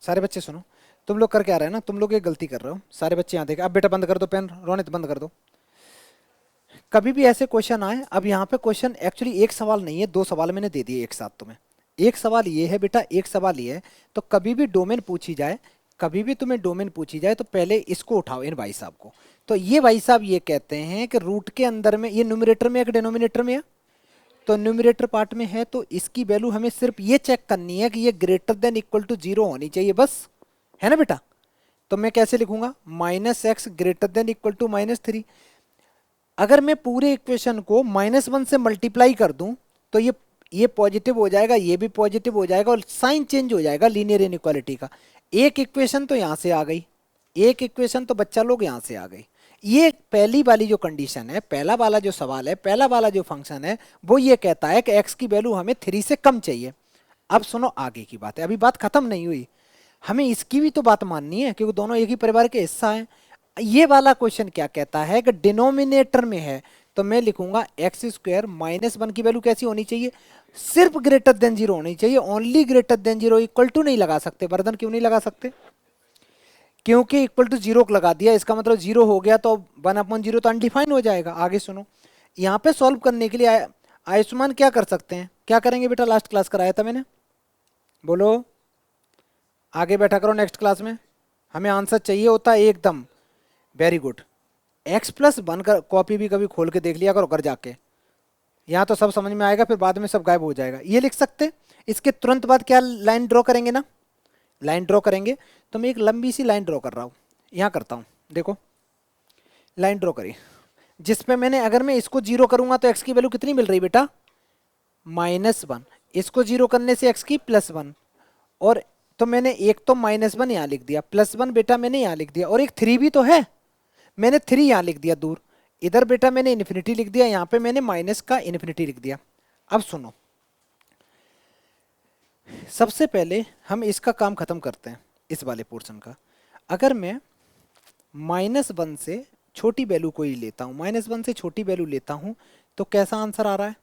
सारे बच्चे सुनो, तुम लोग कर क्या रहे हैं ना, तुम लोग एक गलती कर रहे हो। सारे बच्चे यहाँ देखे, अब बेटा बंद कर दो पेन, रोनित बंद कर दो। कभी भी ऐसे क्वेश्चन आए, अब यहाँ पे क्वेश्चन एक्चुअली एक सवाल नहीं है, दो सवाल मैंने दे दिए एक साथ तुम्हें। एक सवाल ये है बेटा, एक सवाल ये है। तो कभी भी डोमेन पूछी जाए, कभी भी तुम्हें डोमेन पूछी जाए तो पहले इसको उठाओ, इन भाई साहब को। तो ये भाई साहब ये कहते हैं कि रूट के अंदर में ये न्यूमरेटर में है कि डिनोमिनेटर में है। तो न्यूमरेटर पार्ट में है तो इसकी वैल्यू हमें सिर्फ ये चेक करनी है कि ये greater than equal to zero होनी चाहिए बस, है ना बेटा। तो मैं कैसे लिखूंगा, minus x greater than equal to -3। अगर मैं पूरे इक्वेशन को -1 से मल्टीप्लाई कर दूं तो ये पॉजिटिव हो जाएगा, ये भी पॉजिटिव हो जाएगा और साइन चेंज हो जाएगा लीनियर इनइक्वालिटी का। एक इक्वेशन तो यहां से आ गई, एक इक्वेशन तो बच्चा लोग यहां से आ गई। ये पहली वाली जो कंडीशन है, पहला वाला जो सवाल है, पहला वाला जो फंक्शन है, वो ये कहता है कि एक्स की वैल्यू हमें 3 से कम चाहिए। अब सुनो आगे की बात है, अभी बात खत्म नहीं हुई, हमें इसकी भी तो बात माननी है क्योंकि दोनों एक ही परिवार के हिस्सा हैं। ये वाला क्वेश्चन क्या कहता है कि डिनोमिनेटर में है, तो मैं लिखूंगा एक्स स्क्वायर -1 की वैल्यू कैसी होनी चाहिए, सिर्फ ग्रेटर देन जीरो होनी चाहिए, only greater than zero, equal to नहीं लगा सकते। वर्धन क्यों नहीं लगा सकते, क्योंकि इक्वल टू जीरो लगा दिया, इसका मतलब जीरो हो गया तो 1/0 तो अनडिफाइन हो जाएगा। आगे सुनो, यहाँ पे सॉल्व करने के लिए आयुष्मान क्या कर सकते हैं, क्या करेंगे बेटा, लास्ट क्लास कराया था मैंने, बोलो आगे बैठा करो नेक्स्ट क्लास में, हमें आंसर चाहिए होता है एकदम। वेरी गुड, x+1 का कॉपी भी कभी खोल के देख लिया करो घर जाके, यहाँ तो सब समझ में आएगा, फिर बाद में सब गायब हो जाएगा। ये लिख सकते, इसके तुरंत बाद क्या लाइन ड्रॉ करेंगे ना, लाइन ड्रॉ करेंगे। तो मैं एक लंबी सी लाइन ड्रॉ कर रहा हूँ, यहाँ करता हूँ, देखो लाइन ड्रॉ करी, जिसपे मैंने, अगर मैं इसको जीरो करूंगा तो x की वैल्यू कितनी मिल रही बेटा, -1। इसको जीरो करने से x की +1, और तो मैंने एक तो -1 यहाँ लिख दिया, +1 बेटा मैंने यहाँ लिख दिया, और एक 3 भी तो है, मैंने 3 यहाँ लिख दिया दूर। इधर बेटा मैंने इन्फिनिटी लिख दिया, यहाँ पे मैंने माइनस का इन्फिनिटी लिख दिया। अब सुनो, सबसे पहले हम इसका काम खत्म करते हैं, इस वाले पोर्शन का। अगर मैं -1 से छोटी वैल्यू कोई लेता हूँ, -1 से छोटी वैल्यू लेता हूँ, तो कैसा आंसर आ रहा है,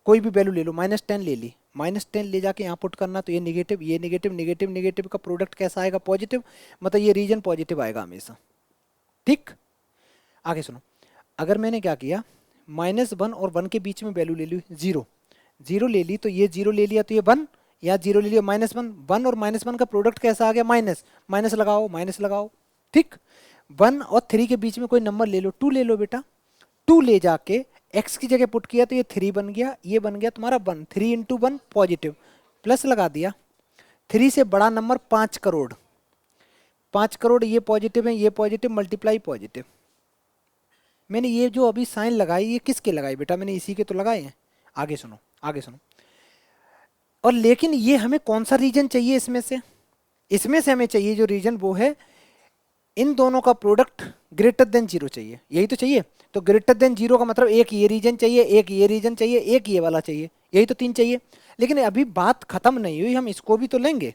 कोई भी वैल्यू ले लो, -10 ले ली, -10 ले जाके यहाँ पुट करना, तो ये नेगेटिव, ये नेगेटिव, नेगेटिव नेगेटिव का प्रोडक्ट कैसा आएगा, पॉजिटिव, मतलब ये रीजन पॉजिटिव आएगा हमेशा। ठीक, आगे सुनो, अगर मैंने क्या किया, -1 और 1 के बीच में वैल्यू ले ली जीरो, जीरो ले ली, तो ये जीरो ले लिया तो ये 1, या जीरो ले लिया -1, 1 और -1 का प्रोडक्ट कैसा आ गया, माइनस, माइनस लगाओ, माइनस लगाओ। ठीक, 1 और 3 के बीच में कोई नंबर ले लो, 2 ले लो बेटा, 2 ले जाके x की जगह पुट किया तो ये 3 बन गया, ये बन गया तुम्हारा 1, 3 इंटू 1 पॉजिटिव, प्लस लगा दिया। 3 से बड़ा नंबर 5 करोड़, 5 करोड़ ये पॉजिटिव है, ये पॉजिटिव, मल्टीप्लाई पॉजिटिव। मैंने ये जो अभी साइन लगाई, ये किसके लगाई बेटा, मैंने इसी के तो लगाए हैं। आगे सुनो, आगे सुनो, और लेकिन ये हमें कौन सा रीजन चाहिए इसमें से, इसमें से हमें चाहिए जो रीजन वो है इन दोनों का प्रोडक्ट ग्रेटर देन जीरो चाहिए, यही तो चाहिए। तो ग्रेटर देन जीरो का मतलब एक ये रीजन चाहिए, एक ये रीजन चाहिए, एक ये वाला चाहिए, यही तो 3 चाहिए। लेकिन अभी बात खत्म नहीं हुई, हम इसको भी तो लेंगे,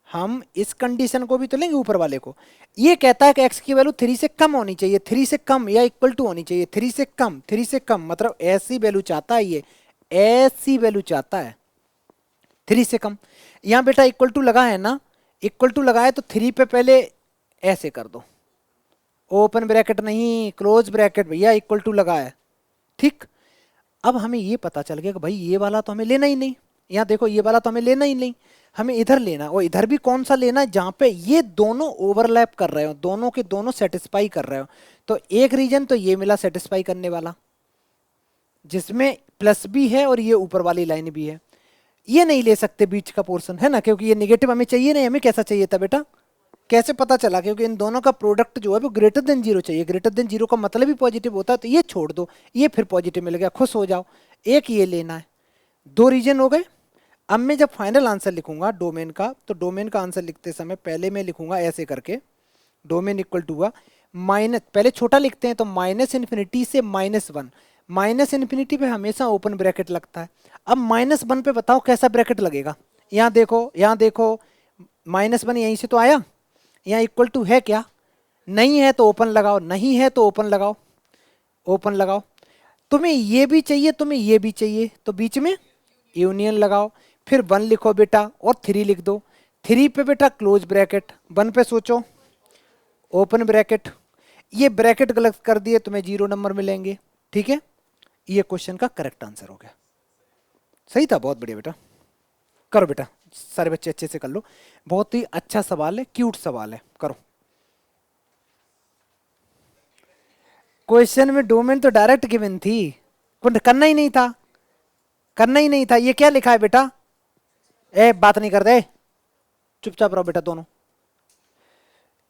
हम इस कंडीशन को भी तो लेंगे ऊपर वाले को। ये कहता है कि x की वैल्यू 3 से कम होनी चाहिए, 3 से कम या इक्वल टू होनी चाहिए, 3 से कम, 3 से कम, मतलब ऐसी वैल्यू चाहता है, ये ऐसी वैल्यू चाहता है 3 से कम। यहाँ बेटा इक्वल टू लगा है ना, इक्वल टू लगाए तो 3 पे पहले ऐसे कर दो, ओपन ब्रैकेट नहीं क्लोज ब्रैकेट भैया, इक्वल टू लगा है। ठीक, अब हमें ये पता चल गया कि भाई ये वाला तो हमें लेना ही नहीं, यहाँ देखो ये वाला तो हमें लेना ही नहीं, हमें इधर लेना, और इधर भी कौन सा लेना है जहाँ पे ये दोनों ओवरलैप कर रहे हो, दोनों के दोनों सेटिस्फाई कर रहे हो। तो एक रीजन तो ये मिला सेटिस्फाई करने वाला, जिसमें प्लस भी है और ये ऊपर वाली लाइन भी है। ये नहीं ले सकते बीच का पोर्शन, है ना, क्योंकि ये नेगेटिव हमें चाहिए नहीं, हमें कैसा चाहिए था बेटा, कैसे पता चला, क्योंकि इन दोनों का प्रोडक्ट जो है वो ग्रेटर देन जीरो चाहिए, ग्रेटर देन जीरो का मतलब ही पॉजिटिव होता है, तो ये छोड़ दो, ये फिर पॉजिटिव मिल गया, खुश हो जाओ। एक ये लेना है, 2 रीजन हो गए। अब मैं जब फाइनल आंसर लिखूंगा डोमेन का, तो डोमेन का आंसर लिखते समय पहले मैं लिखूंगा ऐसे करके, डोमेन इक्वल टू हुआ माइनस, पहले छोटा लिखते हैं तो -∞ से -1, -∞ पे हमेशा ओपन ब्रैकेट लगता है। अब -1 पे बताओ कैसा ब्रैकेट लगेगा, यहाँ देखो, यहाँ देखो, -1 यहीं से तो आया, यहाँ इक्वल टू है क्या, नहीं है तो ओपन लगाओ, नहीं है तो ओपन लगाओ, ओपन लगाओ। तुम्हें ये भी चाहिए, तुम्हें ये भी चाहिए, तो बीच में यूनियन लगाओ, फिर 1 लिखो बेटा और 3 लिख दो, 3 पे बेटा क्लोज ब्रैकेट, 1 पे सोचो ओपन ब्रैकेट, ये ब्रैकेट गलत कर दिए तुम्हें 0 नंबर मिलेंगे। ठीक है, ये क्वेश्चन का करेक्ट आंसर हो गया। सही था, बहुत बढ़िया बेटा। करो बेटा, सारे बच्चे अच्छे से कर लो, बहुत ही अच्छा सवाल है, क्यूट सवाल है, करो। क्वेश्चन में डोमेन तो डायरेक्ट गिवन थी, करना ही नहीं था, करना ही नहीं था। ये क्या लिखा है बेटा, ए बात नहीं कर दे, चुपचाप रहो बेटा दोनों।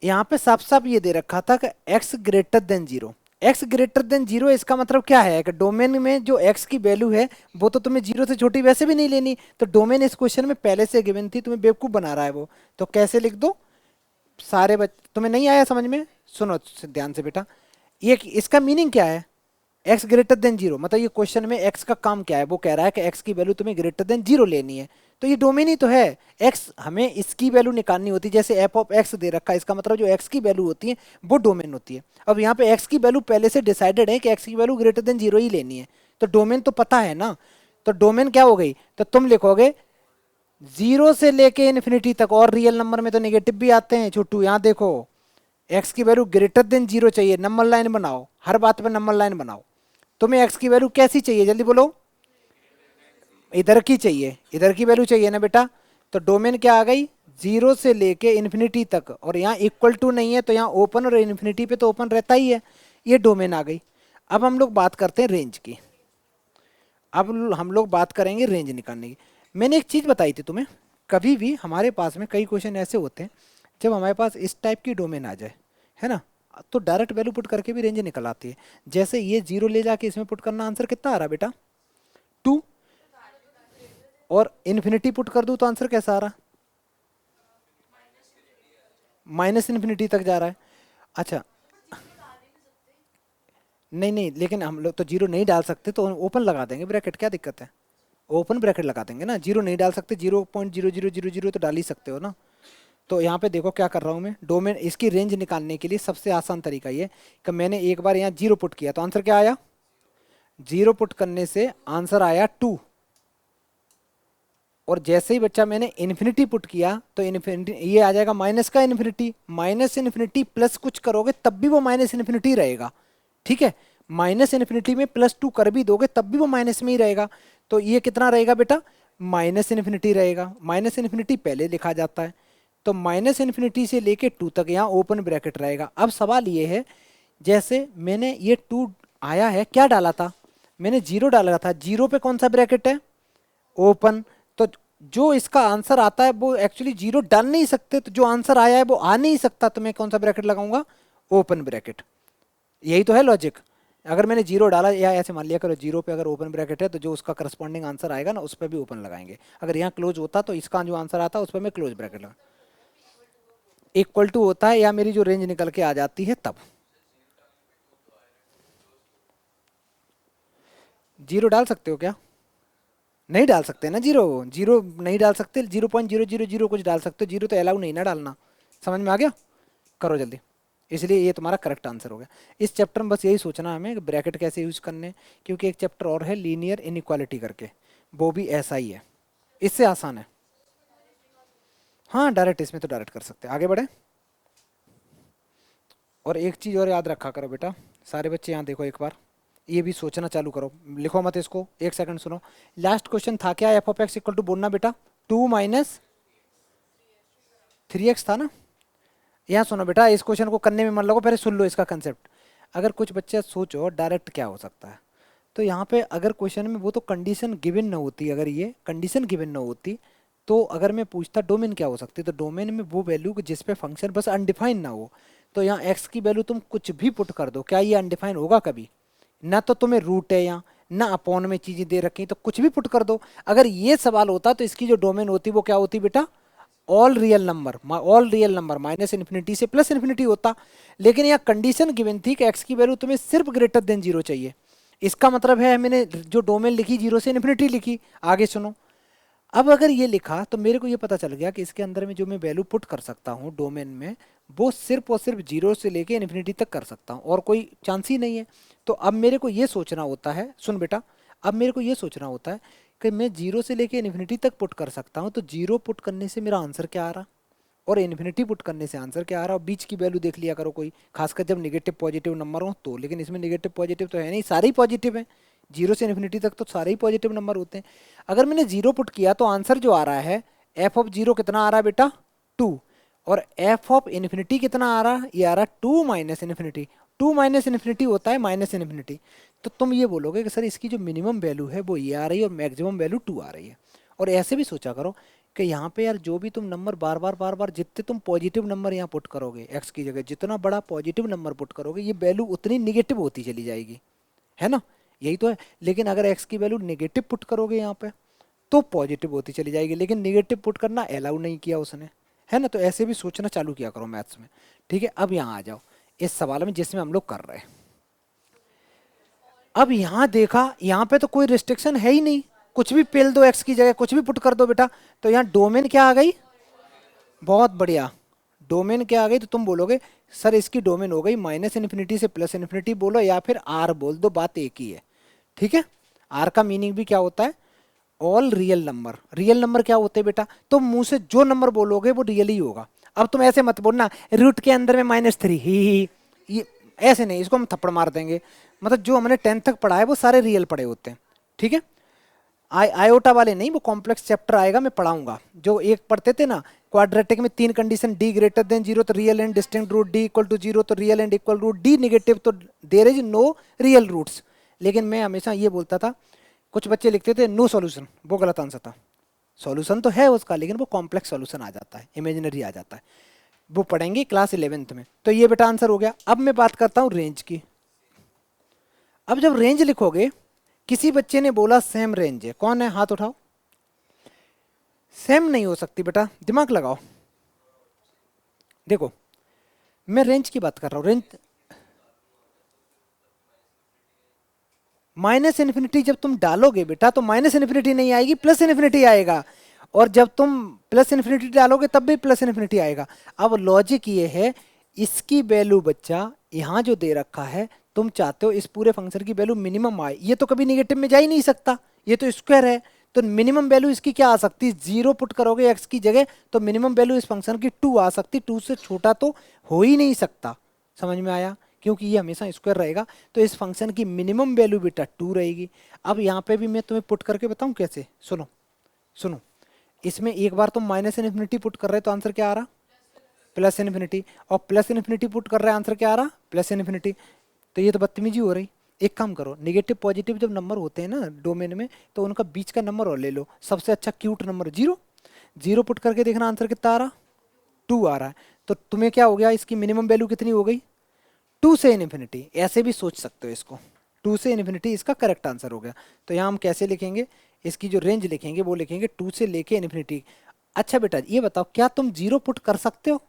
यहाँ पे साफ साफ ये दे रखा था कि x greater than 0, x greater than 0, इसका मतलब क्या है कि डोमेन में जो x की वैल्यू है वो तो तुम्हें 0 से छोटी वैसे भी नहीं लेनी, तो डोमेन इस क्वेश्चन में पहले से गिवन थी, तुम्हें बेवकूफ बना रहा है वो। तो कैसे लिख दो, सारे बच्चे, तुम्हें नहीं आया समझ में, सुनो ध्यान से बेटा, ये इसका मीनिंग क्या है, x ग्रेटर देन 0, मतलब ये क्वेश्चन में x का काम क्या है, वो कह रहा है कि x की वैल्यू तुम्हें ग्रेटर देन 0 लेनी है, तो ये डोमेन ही तो है। x हमें इसकी वैल्यू निकालनी होती है, जैसे f ऑफ x दे रखा है, इसका मतलब जो x की वैल्यू होती है वो डोमेन होती है। अब यहाँ पे x की वैल्यू पहले से डिसाइडेड है कि x की वैल्यू ग्रेटर देन 0 ही लेनी है, तो डोमेन तो पता है ना, तो डोमेन क्या हो गई, तो तुम लिखोगे 0 से लेके इन्फिनिटी तक, और रियल नंबर में तो नेगेटिव भी आते हैं छोटू, यहाँ देखो x की वैल्यू ग्रेटर देन 0 चाहिए, नंबर लाइन बनाओ, हर बात पे नंबर लाइन बनाओ। तुम्हें x की वैल्यू कैसी चाहिए, जल्दी बोलो, इधर की चाहिए, इधर की वैल्यू चाहिए ना बेटा, तो डोमेन क्या आ गई, 0 से लेके इन्फिनिटी तक, और यहाँ इक्वल टू नहीं है तो यहाँ ओपन और इन्फिनिटी पे तो ओपन रहता ही है, ये डोमेन आ गई। अब हम लोग बात करते हैं रेंज की, अब हम लोग बात करेंगे रेंज निकालने की। मैंने एक चीज़ बताई थी तुम्हें, कभी भी हमारे पास में कई क्वेश्चन ऐसे होते हैं जब हमारे पास इस टाइप की डोमेन आ जाए, है ना, तो डायरेक्ट वैल्यू पुट करके भी रेंज निकल आती है। जैसे ये 0 ले जाके इसमें पुट करना, आंसर कितना आ रहा बेटा, 2, और इन्फिनिटी पुट कर दूं तो आंसर कैसा आ रहा, माइनस इन्फिनिटी तक जा रहा है। अच्छा, नहीं नहीं, लेकिन हम लोग तो 0 नहीं डाल सकते, तो ओपन लगा देंगे ब्रैकेट, क्या दिक्कत है, ओपन ब्रैकेट लगा देंगे ना, 0 नहीं डाल सकते, 0.0000 तो डाल ही सकते हो ना। तो यहाँ पे देखो क्या कर रहा हूँ मैं, डोमेन इसकी रेंज निकालने के लिए सबसे आसान तरीका ये कि मैंने एक बार यहाँ 0 पुट किया तो आंसर क्या आया, 0 पुट करने से आंसर आया 2, और जैसे ही बच्चा मैंने इन्फिनिटी पुट किया तो इन्फिनिटी ये आ जाएगा माइनस का इन्फिनिटी, माइनस इन्फिनिटी प्लस कुछ करोगे तब भी वो माइनस इन्फिनिटी रहेगा। ठीक है, माइनस इन्फिनिटी में +2 कर भी दोगे तब भी वो माइनस में ही रहेगा, तो ये कितना रहेगा बेटा, माइनस इन्फिनिटी रहेगा, माइनस इन्फिनिटी पहले लिखा जाता है, तो माइनस इन्फिनिटी से लेके 2 तक यहाँ ओपन ब्रैकेट रहेगा। अब सवाल ये है, जैसे मैंने ये 2 आया है, क्या डाला था, मैंने 0 डाला था, 0 पे कौन सा ब्रैकेट है, ओपन, तो जो इसका आंसर आता है वो एक्चुअली 0 डाल नहीं सकते, तो जो आंसर आया है वो आ नहीं सकता, तो मैं कौन सा ब्रैकेट लगाऊंगा, ओपन ब्रैकेट। यही तो है लॉजिक। अगर मैंने 0 डाला, या ऐसे मान लिया करो 0 पे अगर ओपन ब्रैकेट है तो जो उसका करस्पॉन्डिंग आंसर आएगा ना उस पर भी ओपन लगाएंगे, अगर यहाँ क्लोज होता तो इसका जो आंसर आता उस पर मैं क्लोज ब्रैकेट लगा, इक्वल टू होता है या मेरी जो रेंज निकल के आ जाती है तब। 0 डाल सकते हो क्या, नहीं डाल सकते ना, 0 0 नहीं डाल सकते, 0.000 कुछ डाल सकते हो, 0 तो अलाउ नहीं ना डालना, समझ में आ गया, करो जल्दी। इसलिए ये तुम्हारा करेक्ट आंसर हो गया। इस चैप्टर में बस यही सोचना हमें कि ब्रैकेट कैसे यूज करने, क्योंकि एक चैप्टर और है लीनियर इनइक्वालिटी करके, वो भी ऐसा ही है, इससे आसान है। हाँ डायरेक्ट, इसमें तो डायरेक्ट कर सकते हैं, आगे बढ़े। और एक चीज़ और याद रखा करो बेटा, सारे बच्चे यहाँ देखो एक बार, ये भी सोचना चालू करो, लिखो मत इसको, एक सेकंड सुनो। लास्ट क्वेश्चन था क्या, f of x equal to बोलना बेटा, 2 माइनस 3x था ना। यहाँ सुनो बेटा, इस क्वेश्चन को करने में मन लगो, पहले सुन लो इसका कंसेप्ट। अगर कुछ बच्चे सोचो डायरेक्ट क्या हो सकता है, तो यहाँ पे अगर क्वेश्चन में वो तो कंडीशन गिवन ना होती, अगर ये कंडीशन गिवन ना होती तो अगर मैं पूछता डोमेन क्या हो सकती है, तो डोमेन में वो वैल्यू जिस पे फंक्शन बस अनडिफाइन ना हो, तो यहाँ एक्स की वैल्यू तुम कुछ भी पुट कर दो, क्या ये अनडिफाइन होगा कभी, ना तो तुम्हें रूट है यहाँ, ना अपॉन में चीजें दे रखी, तो कुछ भी पुट कर दो। अगर ये सवाल होता तो इसकी जो डोमेन होती वो क्या होती बेटा, all real number, all real number minus infinity से प्लस इन्फिनिटी होता। लेकिन यहाँ कंडीशन गिवन थी कि एक्स की वैल्यू तुम्हें सिर्फ ग्रेटर देन 0 चाहिए, इसका मतलब है मैंने जो डोमेन लिखी 0 से इन्फिनिटी लिखी। आगे सुनो, अब अगर ये लिखा तो मेरे को ये पता चल गया कि इसके अंदर में जो मैं वैल्यू पुट कर सकता हूँ डोमेन में, वो सिर्फ और सिर्फ 0 से लेके इन्फिनिटी तक कर सकता हूँ, और कोई चांस ही नहीं है। तो अब मेरे को ये सोचना होता है, सुन बेटा, अब मेरे को ये सोचना होता है कि मैं जीरो से लेके इन्फिनिटी तक पुट कर सकता हूँ, तो जीरो पुट करने से मेरा आंसर क्या आ रहा और इन्फिनिटी पुट करने से आंसर क्या आ रहा, और बीच की वैल्यू देख लिया करो कोई, खासकर जब निगेटिव पॉजिटिव नंबर हो तो। लेकिन इसमें निगेटिव पॉजिटिव तो है नहीं, सारे ही पॉजिटिव हैं, जीरो से इन्फिनिटी तक तो सारे ही पॉजिटिव नंबर होते हैं। अगर मैंने जीरो पुट किया तो आंसर जो आ रहा है एफ ऑफ जीरो कितना आ रहा है बेटा, 2। और एफ ऑफ इन्फिनिटी कितना आ रहा है, ये आ रहा है 2 माइनस इन्फिनिटी। 2 माइनस इन्फिनिटी होता है माइनस इन्फिनिटी। तो तुम ये बोलोगे कि सर इसकी जो मिनिमम वैल्यू है वो ये आ रही है और मैक्सिमम वैल्यू 2 आ रही है। और ऐसे भी सोचा करो कि यहाँ पे यार जो भी तुम नंबर बार बार जितने तुम पॉजिटिव नंबर यहाँ पुट करोगे एक्स की जगह, जितना बड़ा पॉजिटिव नंबर पुट करोगे ये वैल्यू उतनी निगेटिव होती चली जाएगी, है ना, यही तो है। लेकिन अगर एक्स की वैल्यू नेगेटिव पुट करोगे यहाँ पे तो पॉजिटिव होती चली जाएगी, लेकिन नेगेटिव पुट करना अलाउ नहीं किया उसने, है ना। तो ऐसे भी सोचना चालू किया करो मैथ्स में, ठीक है। अब यहाँ आ जाओ इस सवाल में जिसमें हम लोग कर रहे हैं। अब यहाँ देखा, यहाँ पे तो कोई रिस्ट्रिक्शन है ही नहीं, कुछ भी पेल दो एक्स की जगह, कुछ भी पुट कर दो बेटा। तो यहाँ डोमेन क्या आ गई, बहुत बढ़िया, डोमेन क्या आ गई। तो तुम बोलोगे सर इसकी डोमेन हो गई माइनस इन्फिनिटी से प्लस इन्फिनिटी बोलो या फिर आर बोल दो, बात एक ही है, ठीक है। आर का मीनिंग भी क्या होता है, all real number. Real number क्या होते हैं बेटा, तुम मुंह से जो नंबर बोलोगे वो रियल ही होगा। अब तुम ऐसे मत बोलना रूट के अंदर में -3 ही, ये ऐसे नहीं, इसको हम थप्पड़ मार देंगे। मतलब जो हमने 10th तक पढ़ा है वो सारे रियल पढ़े होते हैं, ठीक है। आयोटा वाले नहीं, वो कॉम्प्लेक्स चैप्टर आएगा मैं पढ़ाऊंगा। जो एक पढ़ते थे ना क्वाड्रेटिक में 3 condition, D greater than zero तो real and distinct root, D equal to zero तो real and equal root, D negative तो there is no real roots. लेकिन मैं हमेशा ये बोलता था, कुछ बच्चे लिखते थे नो सॉल्यूशन, वो गलत आंसर था। सॉल्यूशन तो है उसका, लेकिन वो कॉम्प्लेक्स सॉल्यूशन आ जाता है, इमेजिनरी आ जाता है, वो पढ़ेंगे क्लास 11th में। तो ये बेटा आंसर हो गया। अब मैं बात करता हूँ रेंज की। अब जब रेंज लिखोगे, किसी बच्चे ने बोला सेम रेंज है, कौन है हाथ उठाओ। सेम नहीं हो सकती बेटा, दिमाग लगाओ। देखो मैं रेंज की बात कर रहा हूँ, रेंज माइनस इन्फिनिटी जब तुम डालोगे बेटा तो माइनस इन्फिनिटी नहीं आएगी, प्लस इन्फिनिटी आएगा। और जब तुम प्लस इन्फिनिटी डालोगे तब भी प्लस इन्फिनिटी आएगा। अब लॉजिक ये है, इसकी वैल्यू बच्चा यहाँ जो दे रखा है, तुम चाहते हो इस पूरे फंक्शन की वैल्यू मिनिमम आए, ये तो कभी निगेटिव में जा ही नहीं सकता, ये तो स्क्वायर है। तो मिनिमम वैल्यू इसकी क्या आ सकती है, 0 पुट करोगे एक्स की जगह तो मिनिमम वैल्यू इस फंक्शन की 2 आ सकती, 2 से छोटा तो हो ही नहीं सकता। समझ में आया, क्योंकि ये हमेशा स्क्वायर रहेगा। तो इस फंक्शन की मिनिमम वैल्यू बेटा 2 रहेगी। अब यहाँ पे भी मैं तुम्हें पुट करके बताऊँ कैसे, सुनो सुनो। इसमें एक बार तुम माइनस इन्फिनिटी पुट कर रहे हो तो आंसर क्या आ रहा, प्लस इन्फिनिटी। और प्लस इन्फिनिटी पुट कर रहे हैं, आंसर क्या आ रहा, प्लस इन्फिनिटी। तो ये तो बदतमीजी हो रही। एक काम करो, नेगेटिव पॉजिटिव जब नंबर होते हैं ना डोमेन में, तो उनका बीच का नंबर और ले लो, सबसे अच्छा क्यूट नंबर 0। 0 पुट करके देखना आंसर कितना आ रहा, 2 आ रहा है। तो तुम्हें क्या हो गया, इसकी मिनिमम वैल्यू कितनी हो गई, 2 से इन्फिनिटी। ऐसे भी सोच सकते हो इसको, 2 से इन्फिनिटी इसका करेक्ट आंसर हो गया। तो यहाँ हम कैसे लिखेंगे, इसकी जो रेंज लिखेंगे वो लिखेंगे 2 से लेके इन्फिनिटी। अच्छा बेटा ये बताओ, क्या तुम 0 पुट कर सकते हो,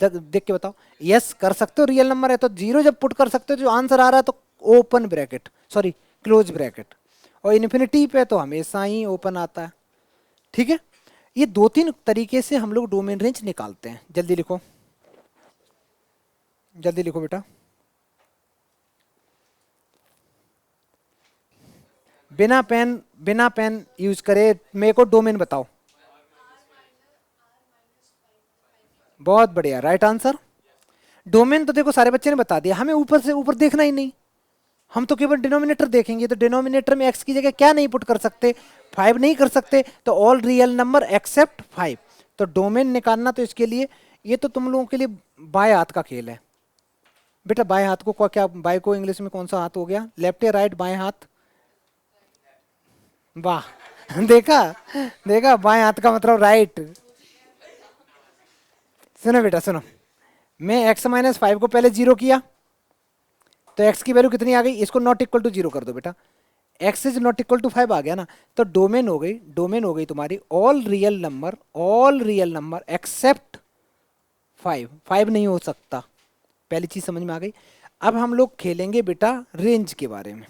देख के बताओ। यस कर सकते हो, रियल नंबर है तो 0 जब पुट कर सकते हो, जो आंसर आ रहा है तो open bracket, sorry close bracket. और इन्फिनिटी पे तो हमेशा ही ओपन आता है, ठीक है। ये 2-3 तरीके से हम लोग डोमेन रेंज निकालते हैं। जल्दी लिखो, जल्दी लिखो बेटा। बिना पेन यूज करे मेरे को डोमेन बताओ। बहुत बढ़िया, राइट आंसर। डोमेन तो देखो सारे बच्चे ने बता दिया, हमें ऊपर से ऊपर देखना ही नहीं, हम तो केवल डिनोमिनेटर देखेंगे। तो डिनोमिनेटर में एक्स की जगह क्या नहीं पुट कर सकते, 5 नहीं कर सकते, तो ऑल रियल नंबर एक्सेप्ट 5। तो डोमेन निकालना तो इसके लिए, ये तो तुम लोगों के लिए बाएं हाथ का खेल है बेटा। बाएं हाथ को क्या, बाएं को इंग्लिश में कौन सा हाथ हो गया, लेफ्ट या राइट, बाएं हाथ। वाह देखा, देखा बाएं हाथ का मतलब राइट। सुनो बेटा सुनो, मैं x-5 को पहले 0 किया तो x की वैल्यू कितनी आ गई, इसको नॉट इक्वल टू 0 कर दो बेटा, x is not equal to 5 आ गया ना। तो डोमेन हो गई, डोमेन हो गई तुम्हारी ऑल रियल नंबर एक्सेप्ट 5। 5 नहीं हो सकता, पहली चीज समझ में आ गई। अब हम लोग खेलेंगे बेटा रेंज के बारे में।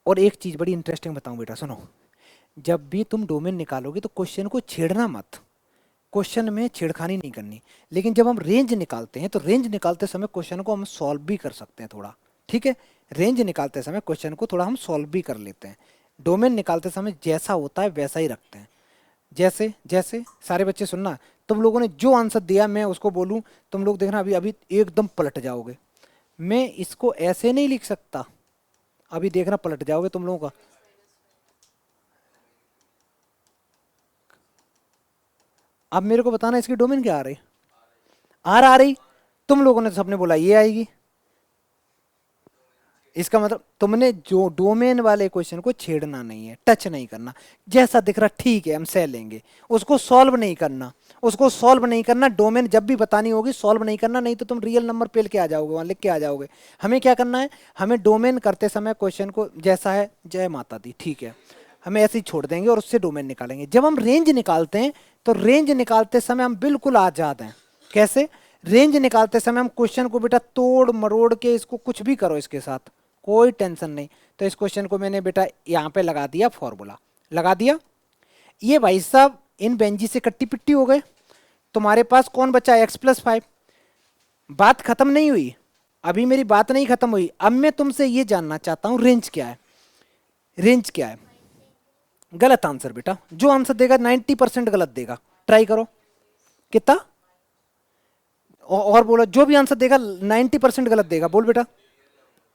और एक चीज बड़ी इंटरेस्टिंग बताऊं बेटा, सुनो। जब भी तुम डोमेन निकालोगे तो क्वेश्चन को छेड़ना मत, क्वेश्चन में छेड़खानी नहीं करनी। लेकिन जब हम रेंज निकालते हैं तो रेंज निकालते समय क्वेश्चन को हम सॉल्व भी कर सकते हैं थोड़ा, ठीक है। रेंज निकालते समय क्वेश्चन को थोड़ा हम सॉल्व भी कर लेते हैं। डोमेन निकालते समय जैसा होता है वैसा ही रखते हैं। जैसे जैसे सारे बच्चे सुनना, तुम लोगों ने जो आंसर दिया मैं उसको बोलूं, तुम लोग देखना अभी अभी एकदम पलट जाओगे। मैं इसको ऐसे नहीं लिख सकता, अभी देखना पलट जाओगे तुम लोगों का। अब मेरे को बताना इसकी डोमेन क्या आ रही। आर आ रही। तुम लोगों ने तो सबने बोला ये आएगी। इसका मतलब तुमने जो डोमेन वाले क्वेश्चन को छेड़ना नहीं है, टच नहीं करना। जैसा दिख रहा ठीक है हम सह लेंगे, उसको सॉल्व नहीं करना। उसको सॉल्व नहीं करना, डोमेन जब भी बतानी होगी सॉल्व नहीं करना, नहीं तो तुम रियल नंबर पेल के आ जाओगे, वहां लिख के आ जाओगे। हमें क्या करना है, हमें डोमेन करते समय क्वेश्चन को जैसा है, जय माता दी ठीक है, हमें ऐसे ही छोड़ देंगे और उससे डोमेन निकालेंगे। जब हम रेंज निकालते हैं तो रेंज निकालते समय हम बिल्कुल आजाद हैं। कैसे? रेंज निकालते समय हम क्वेश्चन को बेटा तोड़ मरोड़ के, इसको कुछ भी करो इसके साथ, कोई टेंशन नहीं। तो इस क्वेश्चन को मैंने बेटा यहाँ पे लगा दिया, फॉर्मूला लगा दिया। ये भाई साहब इन बेंजी से कट्टी पिट्टी हो गए। तुम्हारे पास कौन बचा? x+5। बात खत्म नहीं हुई, अभी मेरी बात नहीं खत्म हुई। अब मैं तुमसे ये जानना चाहता हूं रेंज क्या है। रेंज क्या है? गलत आंसर बेटा, जो आंसर देगा 90% गलत देगा। ट्राई करो। कितना? और बोलो, जो भी आंसर देगा 90% गलत देगा, बोल बेटा।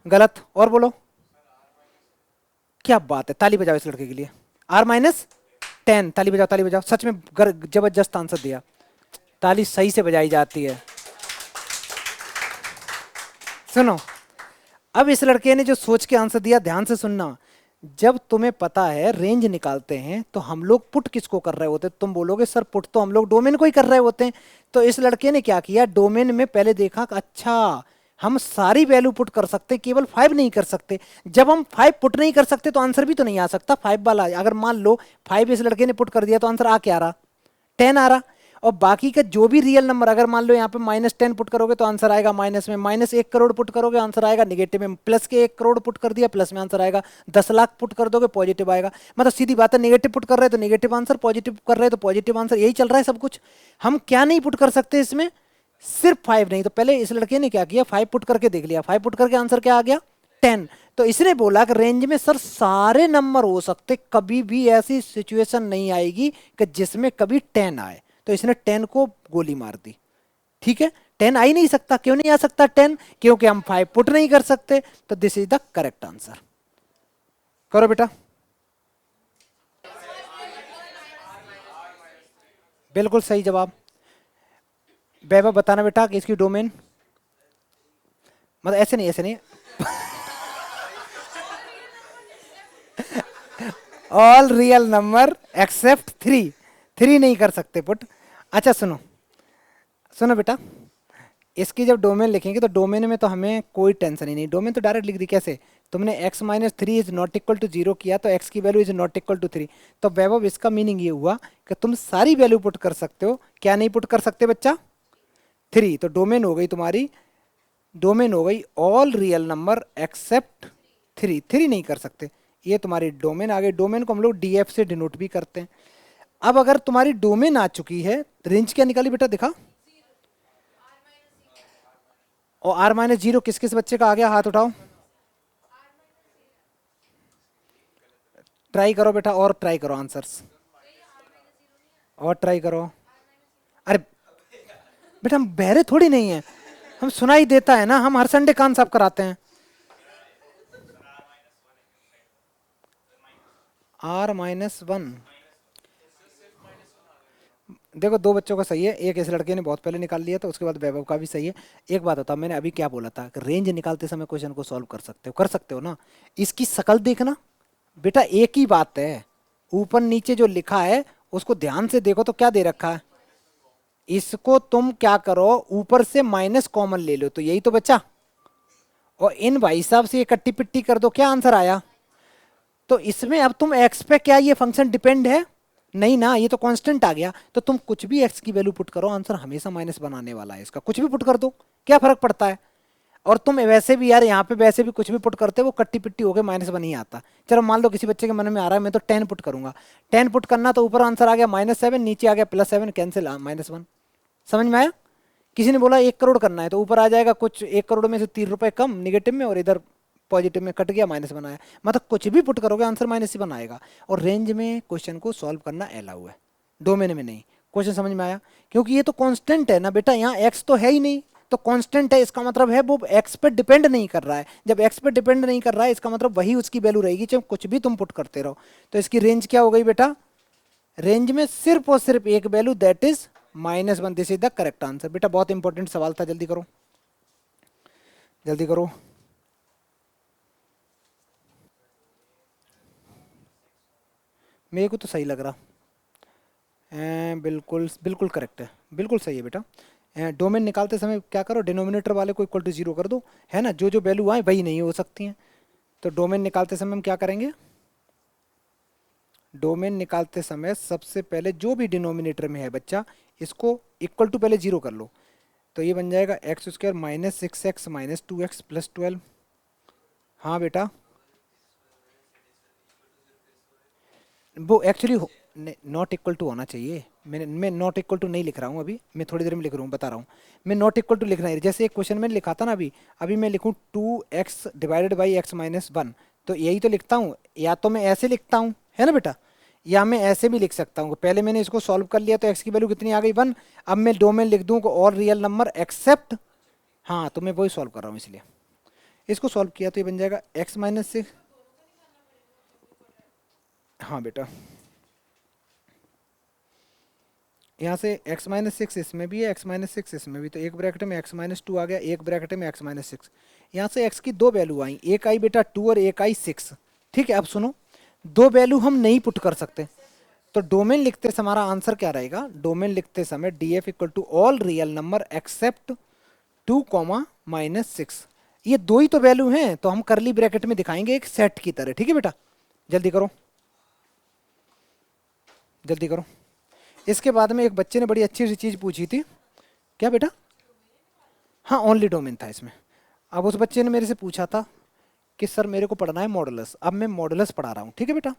गलत। और बोलो। क्या बात है, ताली बजाओ इस लड़के के लिए। R-10, ताली बजाओ ताली बजाओ, सच में जबरदस्त आंसर दिया। ताली सही से बजाई जाती है। सुनो, अब इस लड़के ने जो सोच के आंसर दिया, ध्यान से सुनना। जब तुम्हें पता है रेंज निकालते हैं तो हम लोग पुट किसको कर रहे होते, तुम बोलोगे सर पुट तो हम लोग डोमेन को ही कर रहे होते हैं। तो इस लड़के ने क्या किया, डोमेन में पहले देखा कि अच्छा हम सारी वैल्यू पुट कर सकते, केवल 5 नहीं कर सकते। जब हम 5 पुट नहीं कर सकते तो आंसर भी तो नहीं आ सकता 5 वाला। अगर मान लो 5 इस लड़के ने पुट कर दिया तो आंसर आ क्या रहा? 10 आ रहा। और बाकी का जो भी रियल नंबर, अगर मान लो यहाँ पे -10 पुट करोगे तो आंसर आएगा माइनस में, -1 करोड़ पुट करोगे आंसर आएगा नेगेटिव में, प्लस के 1 करोड़ पुट कर दिया प्लस में आंसर आएगा, 10 लाख पुट कर दोगे पॉजिटिव आएगा। मतलब सीधी बात है, नेगेटिव पुट कर रहे तो नेगेटिव आंसर, पॉजिटिव कर रहे तो पॉजिटिव आंसर, यही चल रहा है सब कुछ। हम क्या नहीं पुट कर सकते इसमें? सिर्फ 5 नहीं। तो पहले इस लड़के ने क्या किया, 5 पुट करके देख लिया, 5 पुट करके आंसर क्या आ गया? 10। तो इसने बोला कि रेंज में सर सारे नंबर हो सकते, कभी भी ऐसी सिचुएशन नहीं आएगी कि जिसमें कभी 10 आए। तो इसने 10 को गोली मार दी। ठीक है, 10 आ ही नहीं सकता। क्यों नहीं आ सकता 10? क्योंकि हम 5 पुट नहीं कर सकते। तो this is the correct answer. करो बेटा। बिल्कुल सही जवाब। वैभव बताना बेटा कि इसकी डोमेन, मतलब ऐसे नहीं ऐसे नहीं, ऑल रियल नंबर एक्सेप्ट 3। 3 नहीं कर सकते पुट। अच्छा सुनो, सुनो बेटा, इसकी जब डोमेन लिखेंगे तो डोमेन में तो हमें कोई टेंशन ही नहीं, डोमेन तो डायरेक्ट लिख दी। कैसे? तुमने x-3 is not equal to 0 किया तो x की value is not equal to 3। तो वैभव इसका मीनिंग ये हुआ कि तुम सारी वैल्यू पुट कर सकते हो, क्या नहीं पुट कर सकते बच्चा? 3। तो डोमेन हो गई तुम्हारी, डोमेन हो गई ऑल रियल नंबर एक्सेप्ट 3। 3 नहीं कर सकते, ये तुम्हारी डोमेन आ गई। डोमेन को हम लोग DF से डिनोट भी करते हैं। अब अगर तुम्हारी डोमेन आ चुकी है, रेंज क्या निकाली बेटा दिखा? और R-0 किस किस बच्चे का आ गया, हाथ उठाओ। ट्राई करो बेटा, और ट्राई करो आंसर्स, और ट्राई करो। अरे बेटा हम बहरे थोड़ी नहीं है, हम सुनाई देता है ना, हम हर संडे कान साफ कराते हैं। R-1, देखो दो बच्चों का सही है, एक इस लड़के ने बहुत पहले निकाल लिया तो उसके बाद वैभव का भी सही है। एक बात होता, मैंने अभी क्या बोला था कि रेंज निकालते समय क्वेश्चन को सॉल्व कर सकते हो ना। इसकी शकल देखना बेटा, एक ही बात है, ऊपर नीचे जो लिखा है उसको ध्यान से देखो तो क्या दे रखा है। इसको तुम क्या करो, ऊपर से माइनस कॉमन ले लो तो यही तो बचा, और इन भाई साहब से ये कट्टी पिट्टी कर दो, क्या आंसर आया? तो इसमें अब तुम एक्स पे क्या ये फंक्शन डिपेंड है? नहीं ना, ये तो कांस्टेंट आ गया। तो तुम कुछ भी एक्स की वैल्यू पुट करो, आंसर हमेशा माइनस बनाने वाला है इसका, कुछ भी पुट कर दो, क्या फर्क पड़ता है? और तुम वैसे भी यार यहाँ पे वैसे भी कुछ भी पुट करते हो वो कट्टी पिट्टी हो गए, -1 ही आता। चलो मान लो किसी बच्चे के मन में आ रहा है मैं तो 10 पुट करूंगा, 10 पुट करना तो ऊपर आंसर आ गया -7, नीचे आ गया +7, कैंसिल -1। समझ में आया? किसी ने बोला 1 करोड़ करना है तो ऊपर आ जाएगा कुछ 1 करोड़ में से 3 रुपए कम निगेटिव में और इधर पॉजिटिव में कट गया, -1 आया, मतलब कुछ भी पुट करोगे आंसर -1 आएगा। और रेंज में क्वेश्चन को सॉल्व करना अलाउ है, डोमेन में नहीं। क्वेश्चन समझ में आया? क्योंकि ये तो कांस्टेंट है ना बेटा, यहाँ एक्स तो है ही नहीं, तो कांस्टेंट है, इसका मतलब है वो एक्स पे डिपेंड नहीं कर रहा है। जब एक्स पे डिपेंड नहीं कर रहा है इसका मतलब वही उसकी वैल्यू रहेगी चाहे कुछ भी तुम पुट करते रहो। तो इसकी रेंज क्या हो गई बेटा? रेंज में सिर्फ और सिर्फ एक value, that is -1। This is the correct answer. बेटा बहुत इंपॉर्टेंट सवाल था, जल्दी करो जल्दी करो। मेरे को तो सही लग रहा, बिल्कुल बिल्कुल करेक्ट है, बिल्कुल सही है बेटा। डोमेन निकालते समय क्या करो, डिनोमिनेटर वाले को इक्वल टू 0 कर दो, है ना, जो जो वैल्यू आए वही नहीं हो सकती हैं। तो डोमेन निकालते समय हम क्या करेंगे, डोमेन निकालते समय सबसे पहले जो भी डिनोमिनेटर में है बच्चा, इसको इक्वल टू पहले 0 कर लो। तो ये बन जाएगा x² -6x -2x + 12। हाँ बेटा, वो एक्चुअली नॉट इक्वल टू होना चाहिए। मैं नॉट इक्वल टू नहीं लिख रहा हूँ अभी, मैं थोड़ी देर में लिख रहा हूँ, बता रहा हूँ। मैं नॉट इक्वल टू लिखना है, जैसे एक क्वेश्चन में लिखा था ना अभी, अभी मैं लिखूँ 2x / x - 1, तो यही तो लिखता हूँ। या तो मैं ऐसे लिखता हूँ, है ना बेटा, या मैं ऐसे भी लिख सकता हूँ। पहले मैंने इसको सॉल्व कर लिया तो x की वैल्यू कितनी आ गई, 1। अब मैं डोमेन लिख दूँ ऑल रियल नंबर एक्सेप्ट, हाँ तो मैं वही सॉल्व कर रहा हूँ, इसलिए इसको सॉल्व किया तो ये बन जाएगा x - 6। हाँ बेटा, यहाँ से x - 6 इसमें भी है, x - 6 इसमें भी, तो एक ब्रैकेट में x - 2 आ गया, एक ब्रैकेट में x - 6। यहाँ से x की दो वैल्यू आई, एक आई बेटा 2 और एक आई 6। ठीक है, अब सुनो, दो वैल्यू हम नहीं पुट कर सकते, तो डोमेन लिखते समय हमारा आंसर क्या रहेगा, डोमेन लिखते समय df = all real number except 2, -6। ये दो ही तो वैल्यू हैं, तो हम करली ब्रैकेट में दिखाएंगे एक सेट की तरह। ठीक है बेटा, जल्दी करो जल्दी करो। इसके बाद में एक बच्चे ने बड़ी अच्छी सी चीज़ पूछी थी। क्या बेटा? हाँ, ओनली डोमेन था इसमें। अब उस बच्चे ने मेरे से पूछा था कि सर मेरे को पढ़ना है मॉडुलस। अब मैं मॉडुलस पढ़ा रहा हूँ, ठीक है बेटा।